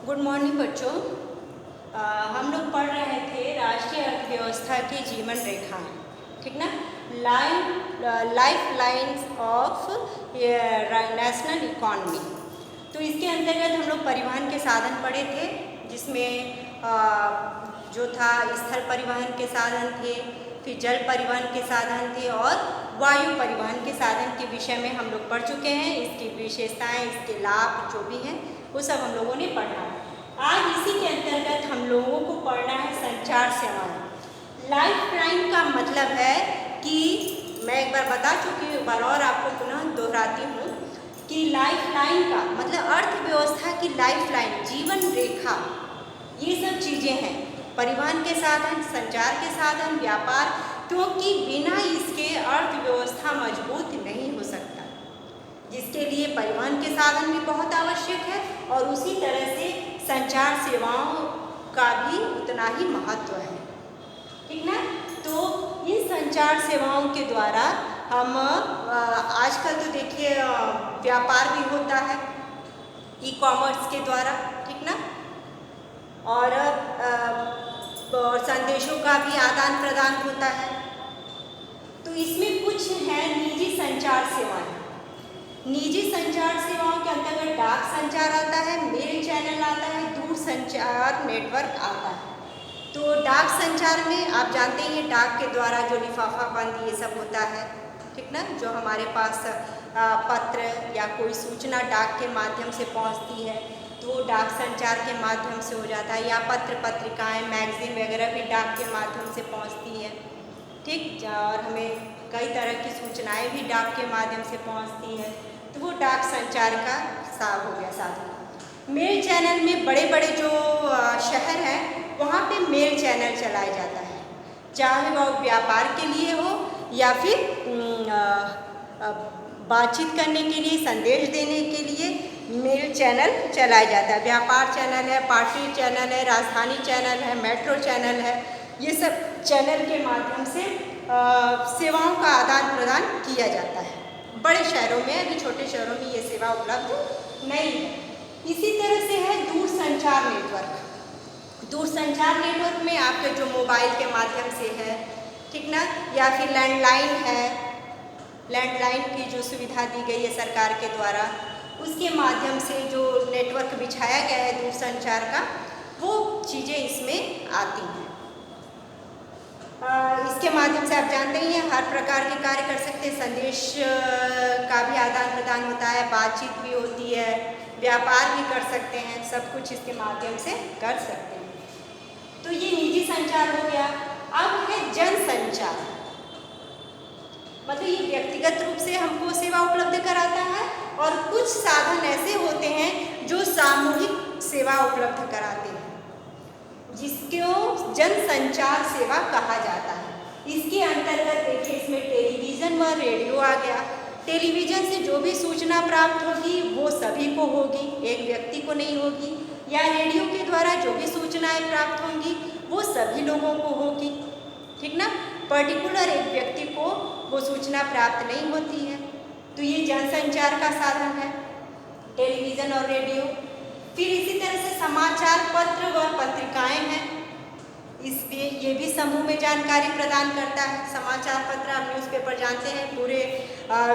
Good morning बच्चों। हम लोग पढ़ रहे थे राष्ट्रीय अर्थव्यवस्था की जीवन रेखा, ठीक ना। Life lines of national economy. तो इसके अंतर्गत हम लोग परिवहन के साधन पढ़े थे, जिसमें जो था स्थल परिवहन के साधन थे, फिर जल परिवहन के साधन थे और वायु परिवहन के साधन के विषय में हम लोग पढ़ चुके हैं। इसकी विशेषताएं, इसके लाभ जो भी हैं वो सब हम लोगों ने पढ़ा है। आज इसी के अंतर्गत हम लोगों को पढ़ना है संचार सेवाएं। लाइफ लाइन का मतलब है कि मैं एक बार बता चुकी हूँ, एक बार और आपको पुनः दोहराती हूँ कि लाइफ लाइन का मतलब अर्थव्यवस्था की लाइफ लाइन, जीवन रेखा, ये सब चीज़ें हैं। परिवहन के साधन, संचार के साधन, व्यापार, क्योंकि बिना इसके अर्थव्यवस्था मजबूत नहीं हो सकता, जिसके लिए परिवहन के साधन भी बहुत आवश्यक है और उसी तरह से संचार सेवाओं का भी उतना ही महत्व है, ठीक ना। तो इन संचार सेवाओं के द्वारा हम आजकल तो देखिए व्यापार भी होता है ई कॉमर्स के द्वारा, ठीक ना, और संदेशों का भी आदान प्रदान होता है। तो इसमें कुछ है निजी संचार सेवाएं। निजी संचार सेवाओं के अंतर्गत डाक संचार आता है, मेल चैनल आता है, दूर संचार नेटवर्क आता है। तो डाक संचार में आप जानते हैं डाक के द्वारा जो लिफाफा बंद ये सब होता है, ठीक ना, जो हमारे पास पत्र या कोई सूचना डाक के माध्यम से पहुंचती है तो डाक संचार के माध्यम से हो जाता है, या पत्र पत्रिकाएं, मैगजीन वगैरह भी डाक के माध्यम से पहुंचती है, ठीक। और हमें कई तरह की सूचनाएं भी डाक के माध्यम से पहुंचती है, तो वो डाक संचार का हो गया साधन। मेल चैनल में बड़े बड़े जो शहर हैं वहाँ पे मेल चैनल चलाया जाता है, चाहे वह व्यापार के लिए हो या फिर बातचीत करने के लिए, संदेश देने के लिए मेल चैनल चलाया जाता है। व्यापार चैनल है, पार्टी चैनल है, राजधानी चैनल है, मेट्रो चैनल है, ये सब चैनल के माध्यम से सेवाओं का आदान प्रदान किया जाता है। बड़े शहरों में, अभी छोटे शहरों में ये सेवा उपलब्ध नहीं है। इसी तरह से है दूरसंचार नेटवर्क। दूरसंचार नेटवर्क में आपके जो मोबाइल के माध्यम से है, ठीक ना, या फिर लैंडलाइन है, लैंडलाइन की जो सुविधा दी गई है सरकार के द्वारा, उसके माध्यम से जो नेटवर्क बिछाया गया है दूरसंचार का, वो चीज़ें इसमें आती हैं। इसके माध्यम से आप जानते ही हैं हर प्रकार के कार्य कर सकते हैं। संदेश का भी आदान प्रदान होता है, बातचीत भी होती है, व्यापार भी कर सकते हैं, सब कुछ इसके माध्यम से कर सकते हैं। तो ये निजी संचार हो गया। अब है जनसंचार, मतलब ये व्यक्तिगत रूप से हमको सेवा उपलब्ध कराता है और कुछ साधन ऐसे होते हैं जो सामूहिक सेवा उपलब्ध कराते हैं, जिसको जनसंचार सेवा कहा जाता है। इसके अंतर्गत देखिए इसमें टेलीविज़न व रेडियो आ गया। टेलीविज़न से जो भी सूचना प्राप्त होगी वो सभी को होगी, एक व्यक्ति को नहीं होगी, या रेडियो के द्वारा जो भी सूचनाएं प्राप्त होंगी वो सभी लोगों को होगी, ठीक ना। पर्टिकुलर एक व्यक्ति को वो सूचना प्राप्त नहीं होती है। तो ये जनसंचार का साधन है, टेलीविज़न और रेडियो। फिर इसी तरह से समाचार पत्र व पत्रिकाएं हैं, इसलिए ये भी समूह में जानकारी प्रदान करता है। समाचार पत्र, आप न्यूज़पेपर जानते हैं, पूरे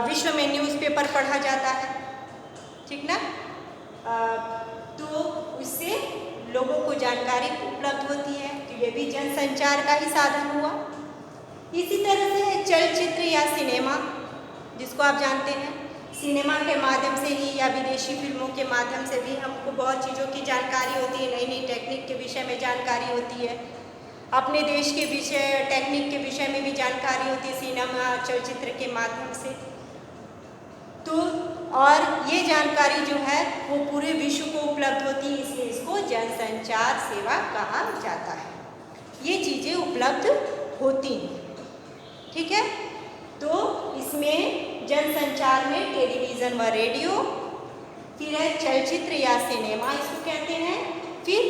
विश्व में न्यूज़पेपर पढ़ा जाता है, ठीक ना। तो उससे लोगों को जानकारी उपलब्ध होती है, तो ये भी जनसंचार का ही साधन हुआ। इसी तरह से है चलचित्र या सिनेमा, जिसको आप जानते हैं। सिनेमा के माध्यम से ही या विदेशी फिल्मों के माध्यम से भी हमको बहुत चीज़ों की जानकारी होती है, नई नई टेक्निक के विषय में जानकारी होती है, अपने देश के विषय टेक्निक के विषय में भी जानकारी होती है सिनेमा चलचित्र के माध्यम से। तो और ये जानकारी जो है वो पूरे विश्व को उपलब्ध होती है, इसलिए इसको जनसंचार सेवा कहा जाता है। ये चीज़ें उपलब्ध होती हैं, ठीक है। तो इसमें जनसंचार में टेलीविज़न व रेडियो, फिर है चलचित्र या सिनेमा इसको कहते हैं, फिर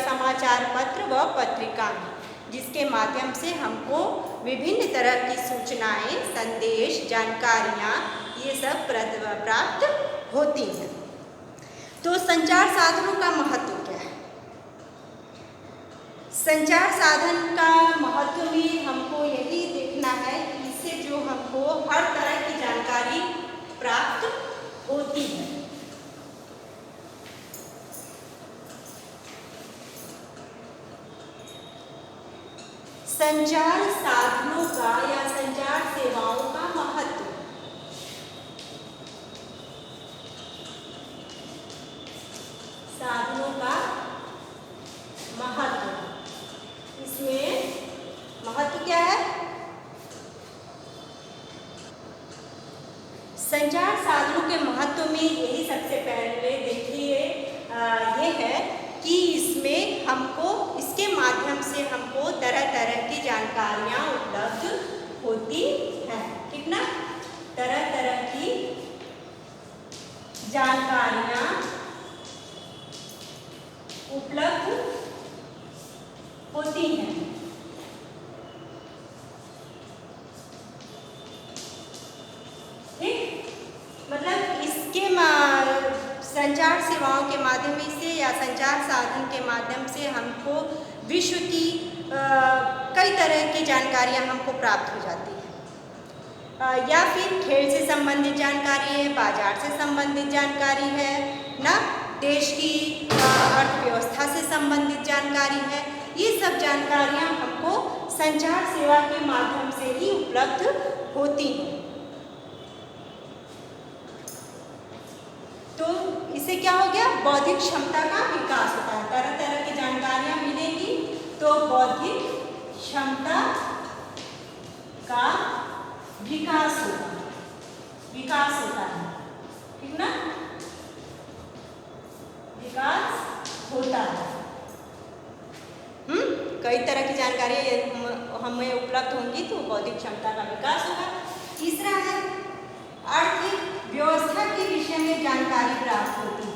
समाचार पत्र व पत्रिका, जिसके माध्यम से हमको विभिन्न तरह की सूचनाएं, संदेश, जानकारियाँ ये सब प्राप्त होती हैं। तो संचार साधनों का महत्व क्या है? संचार साधन का महत्व भी हमको यही देखना है कि इससे जो हमको हर तरह की जानकारी प्राप्त होती है। संचार साधनों का या संचार सेवाओं का महत्व। साधनों का महत्व, इसमें महत्व क्या है? संचार साधनों के महत्व में यही सबसे पहले देखिए ये है कि इसमें हमको, इसके माध्यम से हमको तरह तरह की जानकारियाँ उपलब्ध होती हैं। कितना? तरह तरह की जानकारियाँ उपलब्ध होती हैं। ठीक, मतलब इसके संचार सेवाओं के माध्यम से या संचार साधन के माध्यम से हमको विश्व की कई तरह की जानकारियाँ हमको प्राप्त हो जाती है। या फिर खेल से संबंधित जानकारी है, बाजार से संबंधित जानकारी है ना, देश की अर्थव्यवस्था से संबंधित जानकारी है। ये सब जानकारियाँ हमको संचार सेवा के माध्यम से ही उपलब्ध होती हैं। तो इससे क्या हो गया? बौद्धिक क्षमता का विकास होता है। तरह तरह की जानकारियाँ मिलेंगी तो बौद्धिक क्षमता का विकास होता है। ठीक ना? विकास होता है। कई तरह की जानकारी हमें उपलब्ध होंगी तो बौद्धिक क्षमता का विकास होगा। तीसरा है अर्थव्यवस्था के विषय में जानकारी प्राप्त होती है।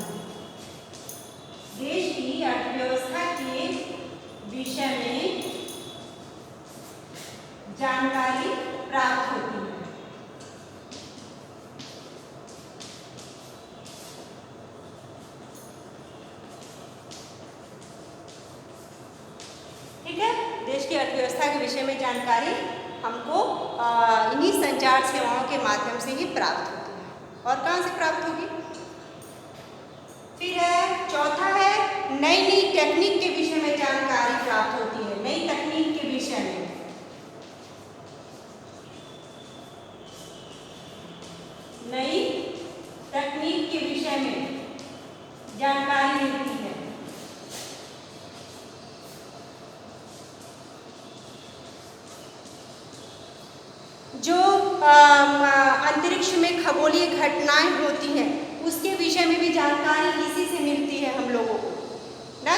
देश की अर्थव्यवस्था के विषय में जानकारी प्राप्त होती है। ठीक है, देश की अर्थव्यवस्था के विषय में जानकारी हमको इन्हीं संचार सेवाओं के माध्यम से ही प्राप्त होती है। और कहाँ से प्राप्त होगी? फिर है चौथा है नई नई टेक्निक के विषय में जानकारी प्राप्त होती है। नई तकनीक के विषय में, नई तकनीक के विषय में जानकारी मिलती है। जो अंतरिक्ष में खगोलीय घटनाएं होती हैं उसके विषय में भी जानकारी इसी से मिलती है हम लोगों को ना।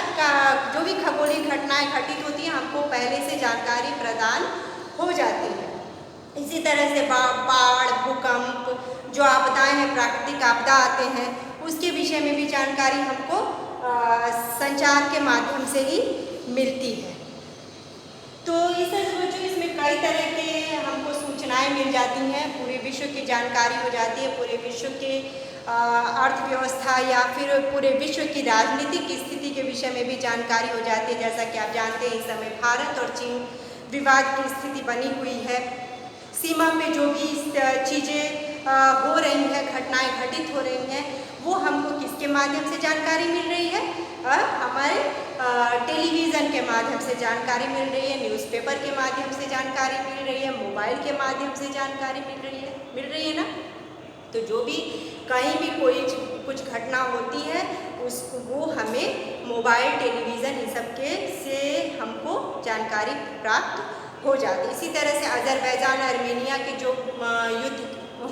जो भी खगोलीय घटनाएं घटित होती हैं हमको पहले से जानकारी प्रदान हो जाती है। इसी तरह से बाढ़, भूकंप, जो आपदाएं हैं, प्राकृतिक आपदा आते हैं, उसके विषय में भी जानकारी हमको संचार के माध्यम से ही मिलती है। तो इसमें कई तरह के हमको सूचनाएं मिल जाती हैं। पूरे विश्व की जानकारी हो जाती है, पूरे विश्व के अर्थव्यवस्था या फिर पूरे विश्व की राजनीतिक स्थिति के विषय में भी जानकारी हो जाती है। जैसा कि आप जानते हैं इस समय भारत और चीन विवाद की स्थिति बनी हुई है। सीमा पे जो भी चीज़ें हो रही हैं, घटनाएं घटित हो रही हैं, वो हमको किसके माध्यम से जानकारी मिल रही है? हमारे टेलीविज़न के माध्यम से जानकारी मिल रही है, न्यूज़पेपर के माध्यम से जानकारी मिल रही है, मोबाइल के माध्यम से जानकारी मिल रही है ना। तो जो भी कहीं भी कोई कुछ घटना होती है वो हमें मोबाइल, टेलीविज़न इन सब के से हमको जानकारी प्राप्त हो जाती है। इसी तरह से अजरबैजान, आर्मेनिया के जो युद्ध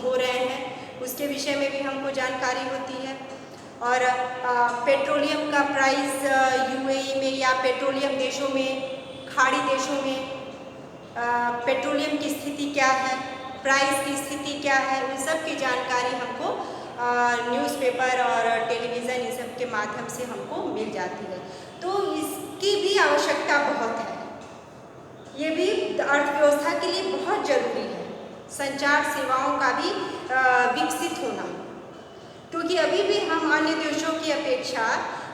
हो रहे हैं उसके विषय में भी हमको जानकारी होती है। और पेट्रोलियम का प्राइस यूएई में या पेट्रोलियम देशों में, खाड़ी देशों में पेट्रोलियम की स्थिति क्या है, प्राइस की स्थिति क्या है, उन सब की जानकारी हमको न्यूज़पेपर और टेलीविज़न इन सब के माध्यम से हमको मिल जाती है। तो इसकी भी आवश्यकता बहुत है। ये भी अर्थव्यवस्था के लिए बहुत ज़रूरी है, संचार सेवाओं का भी विकसित होना, क्योंकि अभी भी हम अन्य देशों की अपेक्षा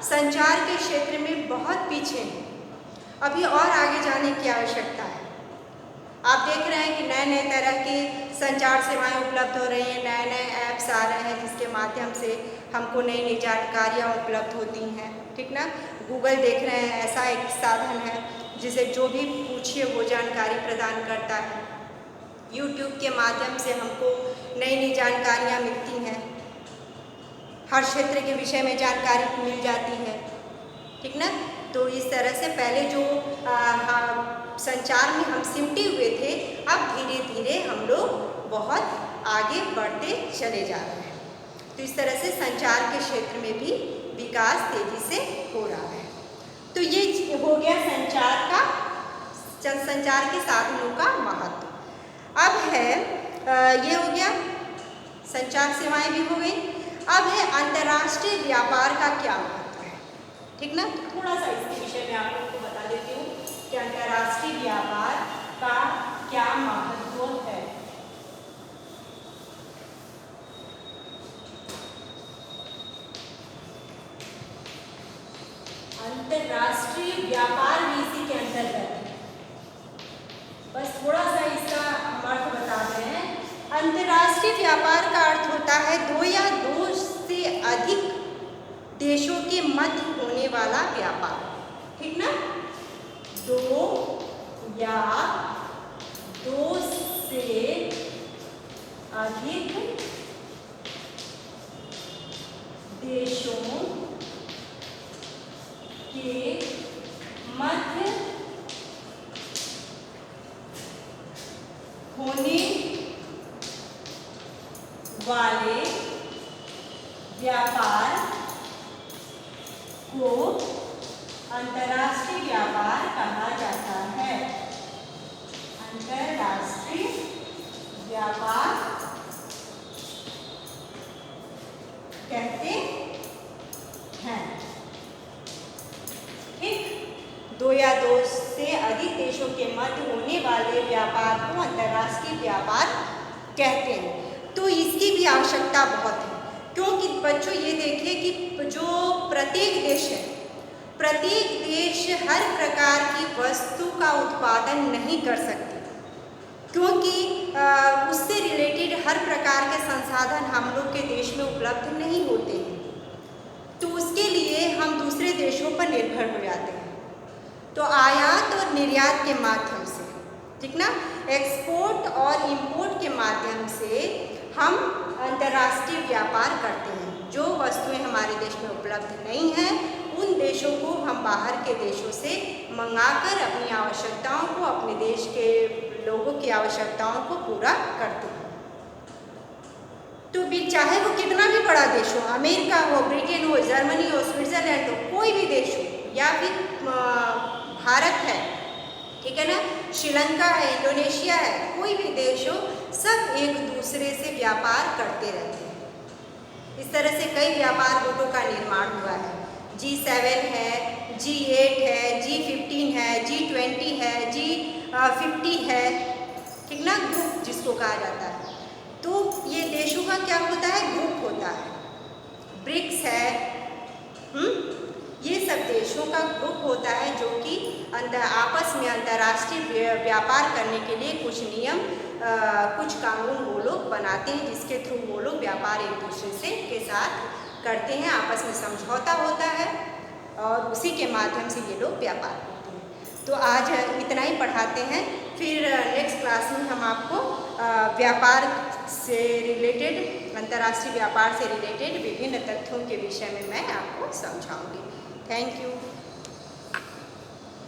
संचार के क्षेत्र में बहुत पीछे हैं। अभी और आगे जाने की आवश्यकता है। आप देख रहे हैं कि नए नए तरह की संचार सेवाएं उपलब्ध हो रही हैं, नए नए ऐप्स आ रहे हैं जिसके माध्यम से हमको नई नई जानकारियाँ उपलब्ध होती हैं, ठीक ना। गूगल देख रहे हैं, ऐसा एक साधन है जिसे जो भी पूछिए वो जानकारी प्रदान करता है। यूट्यूब के माध्यम से हमको नई नई जानकारियाँ मिलती हैं, हर क्षेत्र के विषय में जानकारी मिल जाती है, ठीक ना। तो इस तरह से पहले जो संचार में हम सिमटे हुए थे, अब धीरे धीरे हम लोग बहुत आगे बढ़ते चले जा रहे हैं। तो इस तरह से संचार के क्षेत्र में भी विकास तेजी से हो रहा है। तो ये हो गया संचार के साधनों का महत्व। अब है ये हो गया, संचार सेवाएं भी हो गई। अब है अंतर्राष्ट्रीय व्यापार का क्या महत्व है, ठीक ना। थोड़ा सा इसके विषय में आप लोगों को बता देती हूँ कि अंतर्राष्ट्रीय व्यापार का क्या महत्व है। अंतर्राष्ट्रीय व्यापार भी इसी के अंतर्गत है। बस थोड़ा सा इसका हम अर्थ बता रहे हैं। अंतर्राष्ट्रीय व्यापार का अर्थ होता है दो या दो से अधिक देशों के मध्य होने वाला व्यापार, ठीक ना। दो या दो से अधिक देशों के मध्य होने वाले व्यापार को अंतर्राष्ट्रीय व्यापार कहा जाता है। अंतर्राष्ट्रीय व्यापार कहते हैं, ठीक। दो या दो से अधिक देशों के मध्य होने वाले व्यापार को अंतर्राष्ट्रीय व्यापार कहते हैं। तो इसकी भी आवश्यकता बहुत है, क्योंकि बच्चों ये देखिए कि जो प्रत्येक देश है, प्रत्येक देश हर प्रकार की वस्तु का उत्पादन नहीं कर सकते, क्योंकि उससे रिलेटेड हर प्रकार के संसाधन हम लोग के देश में उपलब्ध नहीं होते हैं। तो उसके लिए हम दूसरे देशों पर निर्भर हो जाते हैं। तो आयात और निर्यात के माध्यम से, ठीक ना, एक्सपोर्ट और इंपोर्ट के माध्यम से हम अंतर्राष्ट्रीय व्यापार करते हैं। जो वस्तुएं हमारे देश में उपलब्ध नहीं हैं, उन देशों को हम बाहर के देशों से मंगाकर अपनी आवश्यकताओं को, अपने देश के लोगों की आवश्यकताओं को पूरा करते हैं। तो भी चाहे वो कितना भी बड़ा देश हो, अमेरिका हो, ब्रिटेन हो, जर्मनी हो, स्विट्जरलैंड हो, कोई भी देश हो, या फिर भारत है, ठीक है ना, श्रीलंका है, इंडोनेशिया है, कोई भी देश हो, सब एक दूसरे से व्यापार करते रहते हैं। इस तरह से कई व्यापार गुटों का निर्माण हुआ है। G7 है, G8 है, G15 है, G20 है, G50 है, ठीक ना, ग्रुप जिसको कहा जाता है। तो ये देशों का क्या होता है, ग्रुप होता है। ब्रिक्स है, ये सब देशों का ग्रुप होता है जो कि आपस में अंतर्राष्ट्रीय व्यापार करने के लिए कुछ नियम, कुछ कानून वो लोग बनाते हैं, जिसके थ्रू वो लोग व्यापार एक दूसरे से के साथ करते हैं। आपस में समझौता होता है और उसी के माध्यम से ये लोग व्यापार करते हैं। तो आज इतना ही पढ़ाते हैं, फिर नेक्स्ट क्लास में हम आपको व्यापार से रिलेटेड, अंतर्राष्ट्रीय व्यापार से रिलेटेड विभिन्न तथ्यों के विषय में मैं आपको समझाऊंगी। Thank you.